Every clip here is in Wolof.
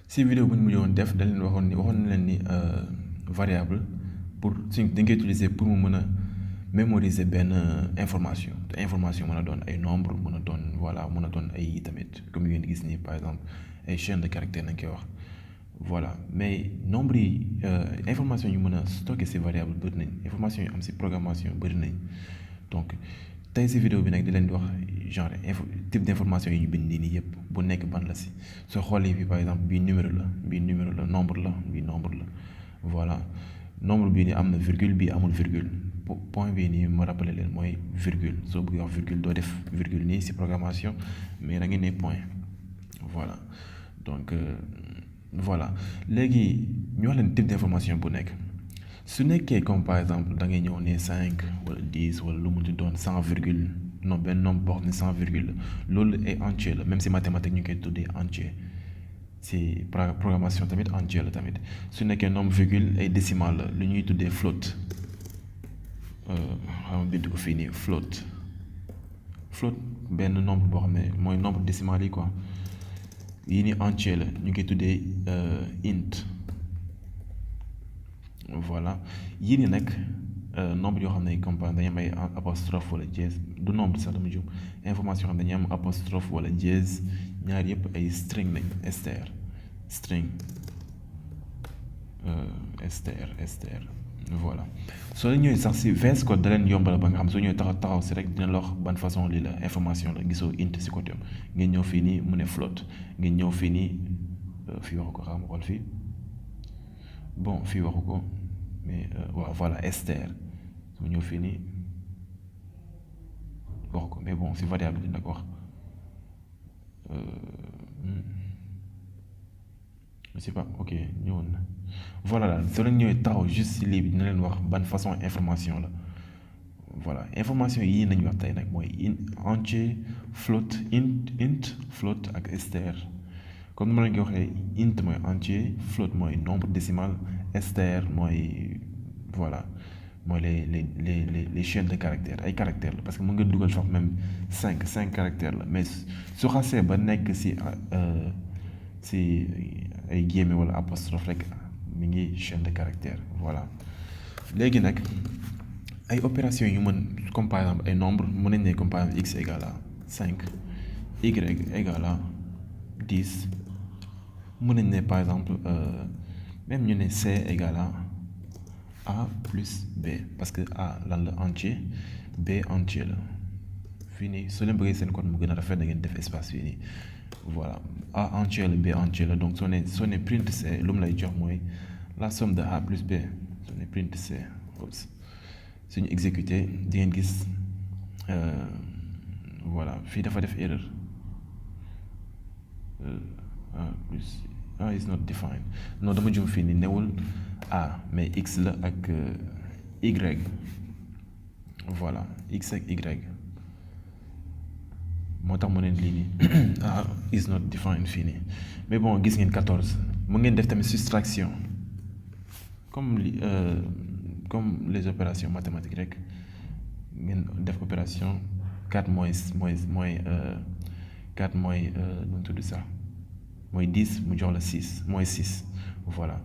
si vidéo bu ñu mujjoon def da leen waxoon na leen ni variable pour suñ dañ koy utiliser pour mu mën a mémoriser benn information te information mën a doon ay nombre mën a doon voilà mën a doon ay tamit comme ngeen gis nii par exemple ay chaîne de caractère nañ koy wax voilà mais nombre yi information yu mën a stocker ces variables bëri nañ information yu am si programmation bëri nañ donc tey si vidéo bi nag di leen di wax genre type d'information yi ñu bind nii yëpp bu nekk ban la si soo xoolee fii par exemple bii numéro la nombre la bii nombre la voilà nombre bii nii am na virgule bii amul virgule point bii nii ma rappelé leen mooy virgule soo bëggee wax virgule doo def virgule nii si programmation mais da ngeen ne point voilà donc voilà léegi ñu wax leen type d'information bu nekk su nekkee comme par exemple da ngay ñëw ne 5 wala 10 wala lu mu ci doon 100 virgule non benn nombre boo xam ne 100 virgule la loolu est entier la même si mathématique ñu koy tuddee entier si programmation tamit entier la tamit su nekkee nombre virgule ay décimal la lu ñuy tuddee float xam nga bind ko fii nii float benn nombre boo xam ne mooy nombre décimal yi quoi yii ni entier la ñu koy tuddee int voilà yii ni nag nombre yoo xam ne comme dañuy am ay apostrophe wala dièse du nombre sax dama jum information yoo xam ne dañuy am apostrophe wala dièse ñaar yëpp ay string nañ string str voilà soo leen ñëwee sax si VS Code da leen yombal ba nga xam soo ñëwee taxaw si rek dina la wax ban façon lii la information la gisoo int si côté ngeen ñëw fii nii mu ne float ngeen ñëw fii nii fii waxu ko xam xool fii bon fii waxu ko mais waaw voilà str su ñëw fii nii waxu ko mais bon si variable dina ko wax je sais pas ok ñëwoon na voilà daal soo leen ñëwee taxaw juste si lii bi dina leen wax ban façon information la voilà information yii nañu wax tey nag mooy entier float int float ak str comme ma leen ko waxee int mooy entier float mooy nombre décimal str mooy voilà mooy les chaînes de caractères ay caractères la parce que mën nga dugal foofu même cinq caractères la mais su xasee ba nekk si ay guillemets wala apostrophe rek mi ngi chaîne de caractères voilà léegi nag ay opérations yu mën comme par exemple ay nombres mën nañ ne comme par exemple x égale à 5 y égale à 10 mën nañ ne par exemple même ñu ne c égale à a plus b parce que a lan la entier b entier la fii nii soo leen bëggee seen code mu gën a rafet da ngeen def espace fii nii voilà a entier la b entier la donc soo ne print c lu mu lay jox mooy la somme de a plus b soo ne print c suñu exécuté di ngeen gis voilà fii dafa def erreur a plus a is not defined non dama jum fii nii newul a mais x la ak y voilà x ak y moo tax mu ne lii nii a is not defined fii nii mais bon gis ngeen 14 mu ngeen def tamit soustraction comme les opérations mathématiques rek ngeen def opération 4 moins 4 mooy nu mu tudd sax mooy 10 mu jox la 6 mooy 6 voilà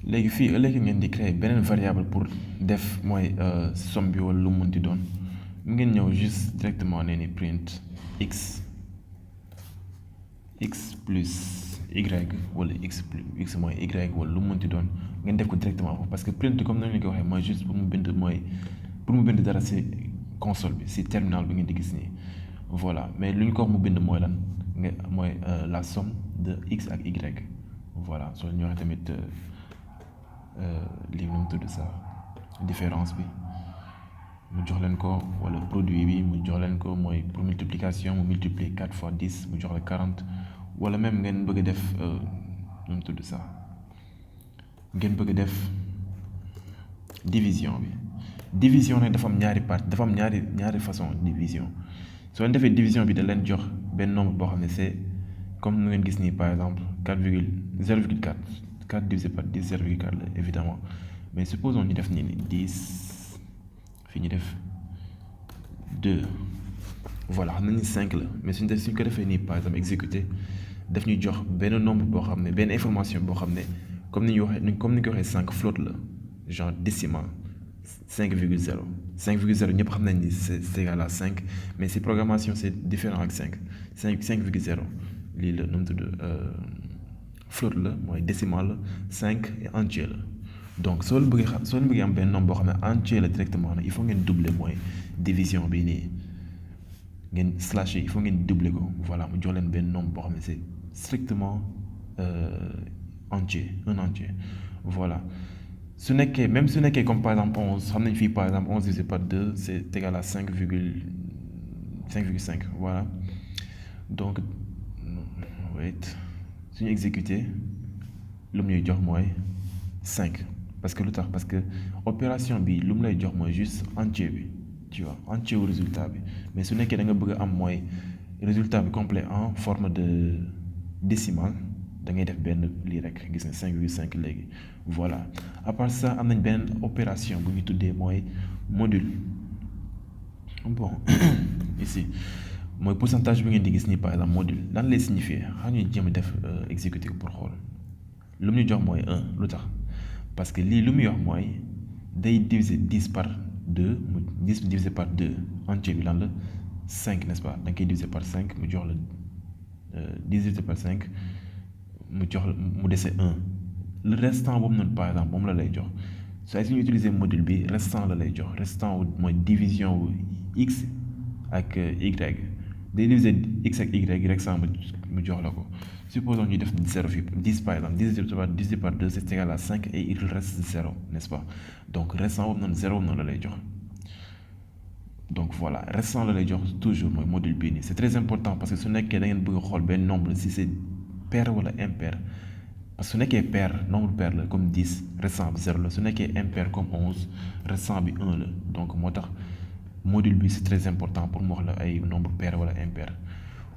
léegi fii ëllëg ngeen di créer beneen variable pour def mooy somme bi wala lu mu munti doon mu ngeen ñëw juste directement nee ni print x plus y wala x mooy y wala lu mu munti doon ngeen def ko directement foofu parce que print comme nañu ko waxee mooy juste pour mu bind dara ci console bi ci terminal bi ngeen di gis nii voilà mais lu ñu ko wax mu bind mooy lan mooy la somme de x ak y voilà soo ñu waxee tamit lii nu mu tudd sax différence bi mu jox leen ko wala produit bi mu jox leen ko mooy pour multiplication mu multiplier 4 fois 10 mu jox la 40 wala même ngeen bëgg a def nu mu tudd sax ngeen bëgg a def division nag dafa am ñaari partie dafa am ñaari façon division soo leen defee division bi da leen jox benn nombre boo xam ne c'est comme nu ngeen gis nii par exemple 0,4 4 divisé par 10 0,4 la évidemment mais supposons ñu def nii 10 fii ñu def 2 voilà xam nañu 5 la mais suñ ko defee nii par exemple exécuté daf ñuy jox benn nombre boo xam ne benn information boo xam ne comme ni ñu ko waxee sànq float la genre décimal 5,0 5,0 ñëpp xam nañ ni c'est égal à 5 mais si programmation c'est différent ak 5,0 lii la nu mu tudd float la mooy décimal la 5 et entier la donc soo leen bëggee am benn nombre boo xam ne entier la directement nag il faut ngeen doubler mooy division bi nii ngeen slash il faut ngeen doubler ko voilà mu jox leen benn nombre boo xam ne c'est strictement entier un entier voilà su nekkee même su nekkee comme par exemple 11 xam nañ fii par exemple 11 divisé par 2 c'est égal à 5,5 voilà donc wait suñu exécuter lu mu ñuy jox mooy 5 parce que lu tax parce que opération bi lu mu lay jox mooy juste entier bi tu vois entier wu résultat bi mais su nekkee da nga bëgg a am mooy résultat bi complet en forme de décimale da ngay def benn lii rek gis nga 5,5 léegi voilà à part ça am nañ benn opération bu ñu tuddee mooy module bon ici mooy pourcentage bi ngeen di gis nii par exemple module lan lay signifier xam ñuy jéem a def exécuter pour xool lu mu ñu jox mooy 1 lu tax parce que lii lu muy wax mooy day diviser 10 par 2 mu 10 divisé par 2 entier bi lan la 5 n'est-ce pas da nga koy diviser par 5 mu jox la 10 divisé par 5 mu jox mu dese 1 le restant boobu noonu par exemple moom la lay jox saa su ñu utiliser module bi restant la lay jox restant wu mooy division wu x ak y day diviser x ak y restant mu jox la ko supposons ñu def 0 fii 10 par exemple 10 par 2 c'est égal à 5 et il reste 0 n'est-ce pas donc restant boobu noonu 0 noonu la lay jox donc voilà restant la lay jox toujours mooy module bii nii c'est très important parce que su nekkee da ngeen bëgg a xool benn nombre si c'est pair wala impair parce que su nekkee pair nombre pair la comme 10 restant bi 0 la su nekkee impair comme 11 restant bi 1 la donc moo tax module bi c'est très important pour mu wax la ay nombre pair wala impair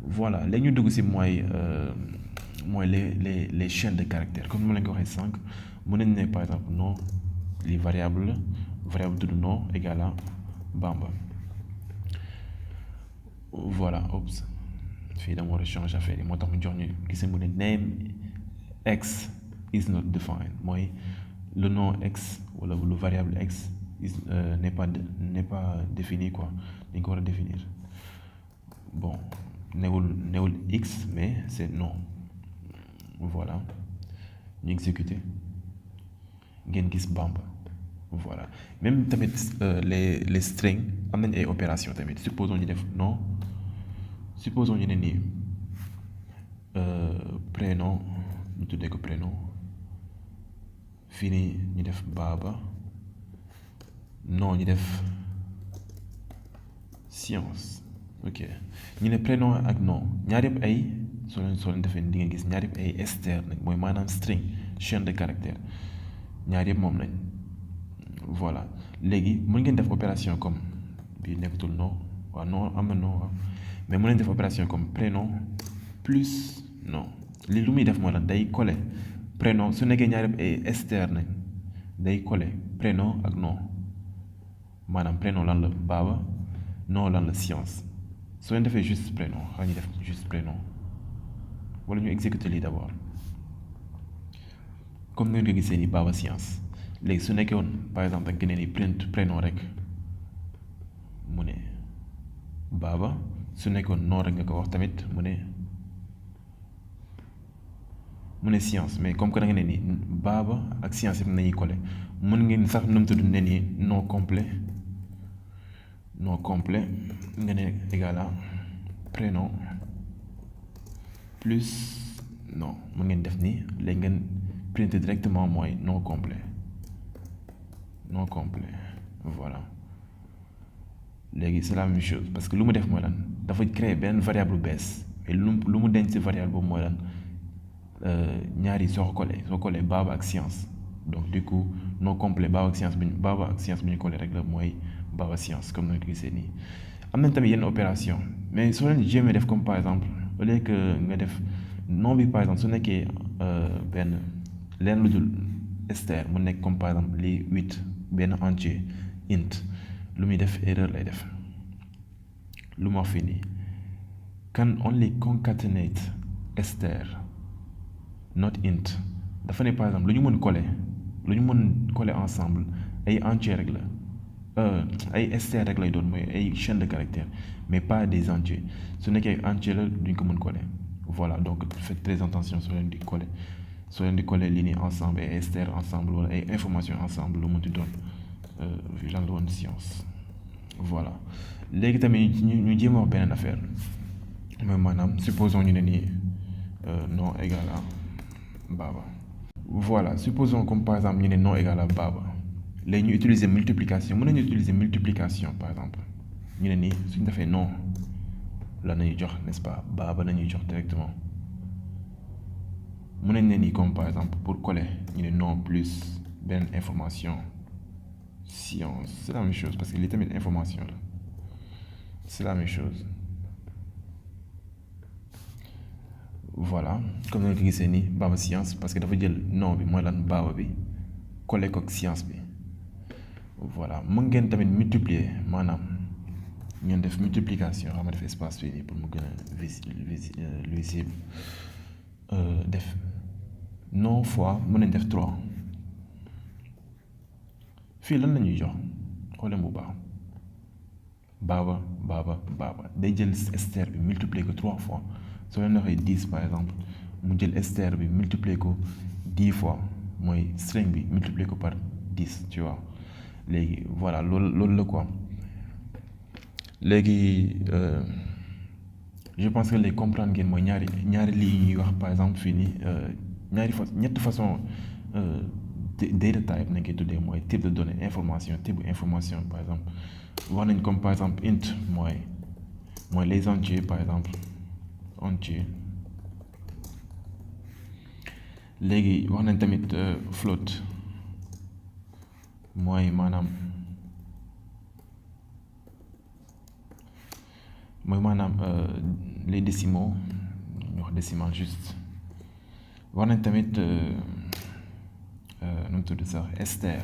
voilà léegi ñu dugg si mooy les chaînes de caractères comme ni ma leen ko waxee sànq mën nañ ne par exemple nom li variable la variable tudd nom égal à Bamba voilà oups fii dama war a changer affaire yi moo tax mu jox ñu gis mu ne name x is not defined mooy le nom x wala le variable x n'est pas défini quoi dañ ko war a définir bon newul x mais c'est non voilà ñu exécuter ngeen gis Bamba voilà même tamit les strings am nañ ay opération tamit supposons ñu def non supposons ñu ne nii prénom ñu tuddee ko prénom fii nii ñu def Baba non ñu def science ok ñu ne prénom ak nom ñaar yëpp ay soo leen defee di nga gis ñaar yëpp ay str nag mooy maanaam string chaîne de caractère ñaar yëpp moom lañ voilà léegi mën ngeen def opération comme bii nekkatul non waaw non am na non waaw mais mën nañ def opération comme prénom plus nom lii lu muy def moo la day coller prénom su nekkee ñaar yëpp ay str nañ day coller prénom ak nom maanaam prénom lan la Baba nom lan la science soo leen defee juste prénom xaa ñu def juste prénom wala ñu exécuter lii d'abord comme ngeen ko gisee ni Baba science léegi su nekkee woon par exemple ak geneen ni print prénom rek mu ne Baba su nekkoon non rek nga ko wax tamit mu ne science mais comme que da nga ne ni Baba ak science yëpp nañuy coller mën ngeen sax nu mu tudd ne ni nom complet nga ne égal à prénom plus non mën ngeen def nii léegi ngeen print directement mooy nom complet voilà léegi c'est la même chose parce que lu mu def mooy lan dafa créer benn variable bu bees mais lu mu denc ci variable boobu mooy lan ñaari soo ko coller Baba ak science donc du coup nom complet Baba ak science bi ñu coller rek la mooy Baba science comme ni nga ko gisee nii am nañ tamit yenn opération mais soo leen jéemee def comme par exemple au lieu que nga def nom bi par exemple su nekkee benn leen lu dul str mu nekk comme par exemple les 8 benn entier int lu muy def erreur lay def lu ma wax fii nii can only concatenate str not int dafa ne par exemple lu ñu mën coller ensemble ay entier rek la ay str rek lay doon mooy ay chaîne de caractères mais pas des entiers su nekkee ay entier la duñ ko mën coller voilà donc faites très attention soo leen di coller lii nii ensemble ay str ensemble wala ay information ensemble lu mënti doon lan la woon science voilà léegi tamit ñu jéem a wax beneen affaire mooy maanaam supposons ñu ne nii nom égal à Baba voilà supposons comme par exemple ñu ne nom égal à Baba léegi ñu utiliser multiplication mën nañu utiliser multiplication par exemple ñu ne nii suñu defee nom la nañu jox n'est-ce pas Baba nañuy jox directement mën nañ ne nii comme par exemple pour coller ñu ne nom plus benn information science c'est la même chose parce que lii tamit information la c'est la même chose voilà comme ni nga ko gisee nii Baba science parce que dafa jël nom bi mooy lan Baba bi coller ko ak science bi voilà mën ngeen tamit multiplier maanaam ngeen def multiplication xam nga def espace fii nii pour mu gën a lisible def nom fois mën nañ def 3 fii lan la ñuy jox xooleen bu baax Baba day jël str bi multiplier ko 3 fois soo leen waxee 10 par exemple mu jël str bi multiplier ko 10 fois mooy string bi multiplier ko par 10 tu vois léegi voilà loolu la quoi léegi je pense que léegi comprendre ngeen mooy ñaari lii ñuy wax par exemple fii nii ñetti façon data type nañ koy tuddee mooy type de données information type information par exemple wax nañ comme par exemple int mooy les entiers par exemple entier léegi wax nañ tamit float mooy maanaam les décimaux ñu wax décimal juste wax nañ tamit nu mu tudd sax str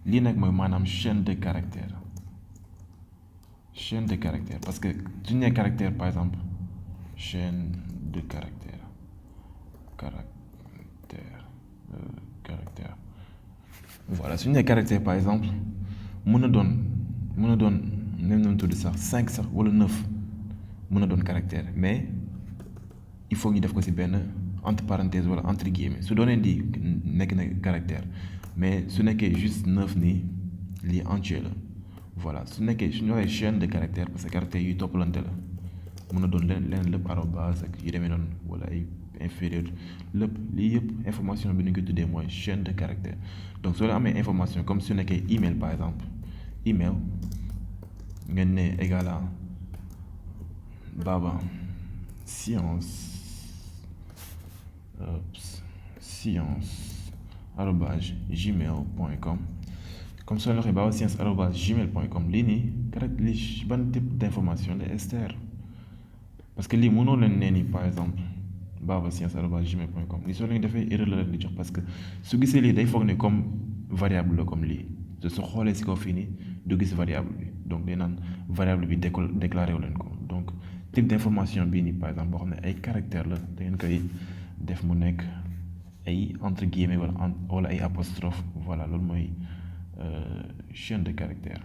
lii nag mooy maanaam chaîne de caractère parce que su ñu nee caractère par exemple chaîne de caractère voilà su ñu nee caractère par exemple mën na doon même nu mu tudd sax 5 sax wala 9 mën na doon caractère mais il faut ñu def ko ci benn entre parenthèse wala entre guillemets su doonee di nekk na caractère mais su nekkee juste 9 nii lii entier la voilà su nekkee su ñu waxee chaîne de caractère parce que caractère yuy toppalante la mën na doon leneen lépp arobase ak yu demee noonu wala ay inférieur lépp lii yëpp information bi ni ñu ko tuddee mooy chaîne de caractère donc soo leen amee information comme su nekkee email par exemple email ngeen ne égal à Baba science arobase gmail.com comme soo leen waxee Baba science arobase gmail.com lii nii lii ban type d'information la str parce que lii mënoo leen nee ni par exemple Baba science arobase gmail.com lii soo leen defee erreur la leen di jox parce que su gisee lii day foog ne comme variable la comme lii te su xoolee si kaw fii nii du gis variable bi donc day naan variable bi déclaré wu leen ko donc type d'information bii nii par exemple boo xam ne ay caractère la da ngeen koy def mu nekk ay entre guillemets wala ay apostrophe voilà loolu mooy chaîne de caractère